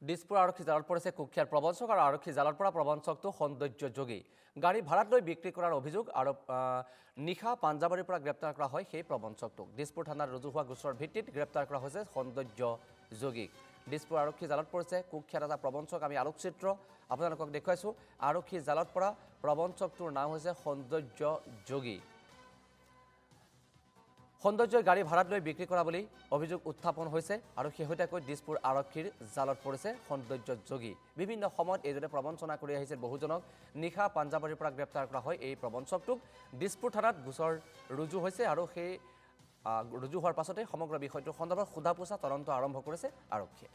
দিছপুৰ আৰক্ষী জালত পৰিছে কুখ্যাত প্ৰবঞ্চক আৰু আৰক্ষী জালৰ পৰা প্ৰবঞ্চকটো সৌন্দৰ্য যোগী গাড়ী ভাড়াত লৈ বিক্ৰী কৰাৰ অভিযোগ আৰু নিশা পাঞ্জাবাৰীৰ পৰা গ্ৰেপ্তাৰ কৰা হয় সেই প্ৰবঞ্চকটোক দিছপুৰ থানাত ৰুজু হোৱা গোচৰৰ ভিত্তিত গ্ৰেপ্তাৰ কৰা হৈছে সৌন্দৰ্য যোগীক দিছপুৰ আৰক্ষী জালত পৰিছে কুখ্যাত এটা প্ৰবঞ্চক আমি আলোকচিত্ৰ আপোনালোকক দেখুৱাইছো আৰক্ষী জালত পৰা প্ৰবঞ্চকটোৰ নাম হৈছে সৌন্দৰ্য যোগী সৌন্দৰ্যই গাড়ী ভাড়াত লৈ বিক্ৰী কৰা বুলি অভিযোগ উত্থাপন হৈছে আৰু শেহতীয়াকৈ দিছপুৰ আৰক্ষীৰ জালত পৰিছে সৌন্দৰ্য যোগী বিভিন্ন সময়ত এইদৰে প্ৰবঞ্চনা কৰি আহিছিল বহুজনক নিশা পাঞ্জাবাৰীৰ পৰা গ্ৰেপ্তাৰ কৰা হয় এই প্ৰবঞ্চকটোক দিছপুৰ থানাত গোচৰ ৰুজু হৈছে আৰু সেই ৰুজু হোৱাৰ পাছতে সমগ্ৰ বিষয়টোৰ সন্দৰ্ভত সোধা পোছা তদন্ত আৰম্ভ কৰিছে আৰক্ষীয়ে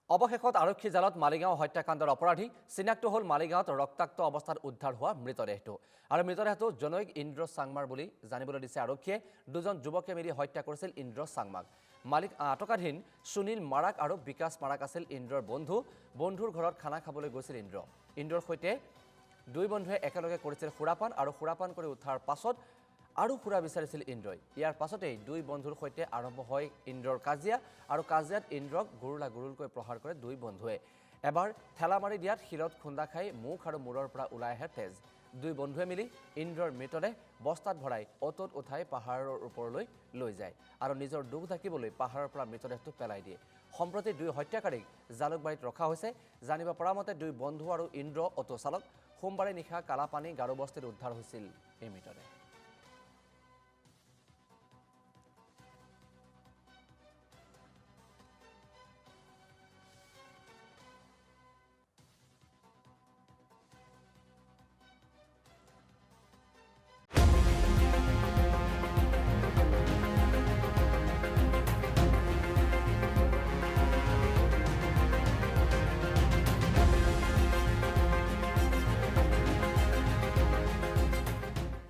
অৱশেষত আৰক্ষী জালত মালিগাঁও হত্যাকাণ্ডৰ অপৰাধী চিনাক্ত হ'ল মালিগাঁৱত ৰক্তাক্ত অৱস্থাত উদ্ধাৰ হোৱা মৃতদেহটো আৰু মৃতদেহটো জনৈক ইন্দ্ৰ চাংমাৰ বুলি জানিবলৈ দিছে আৰক্ষীয়ে দুজন যুৱকে মিলি হত্যা কৰিছিল ইন্দ্ৰ চাংমাক মালিক আটকাধীন সুনীল মাৰাক আৰু বিকাশ মাৰাক আছিল ইন্দ্ৰৰ বন্ধুৰ ঘৰত খানা খাবলৈ গৈছিল ইন্দ্ৰৰ সৈতে দুই বন্ধুৱে একেলগে কৰিছিল সুৰাপান আৰু সুৰাপান কৰি উঠাৰ পাছত আৰু সুৰা বিচাৰিছিল ইন্দ্ৰই ইয়াৰ পাছতেই দুই বন্ধুৰ সৈতে আৰম্ভ হয় ইন্দ্ৰৰ কাজিয়া আৰু কাজিয়াত ইন্দ্ৰক গুৰুলকৈ প্ৰহাৰ কৰে দুই বন্ধুৱে এবাৰ ঠেলা মাৰি দিয়াত শিৰত খুন্দা খাই মুখ আৰু মূৰৰ পৰা ওলাই আহে তেজ দুই বন্ধুৱে মিলি ইন্দ্ৰৰ মৃতদেহ বস্তাত ভৰাই অটত উঠাই পাহাৰৰ ওপৰলৈ লৈ যায় আৰু নিজৰ দুখ ঢাকিবলৈ পাহাৰৰ পৰা মৃতদেহটো পেলাই দিয়ে সম্প্ৰতি দুই হত্যাকাৰীক জালুকবাৰীত ৰখা হৈছে জানিব পৰা মতে দুই বন্ধু আৰু ইন্দ্ৰ অটো চালক সোমবাৰে নিশা কালাপানী গাৰোবস্তিত উদ্ধাৰ হৈছিল এই মৃতদেহ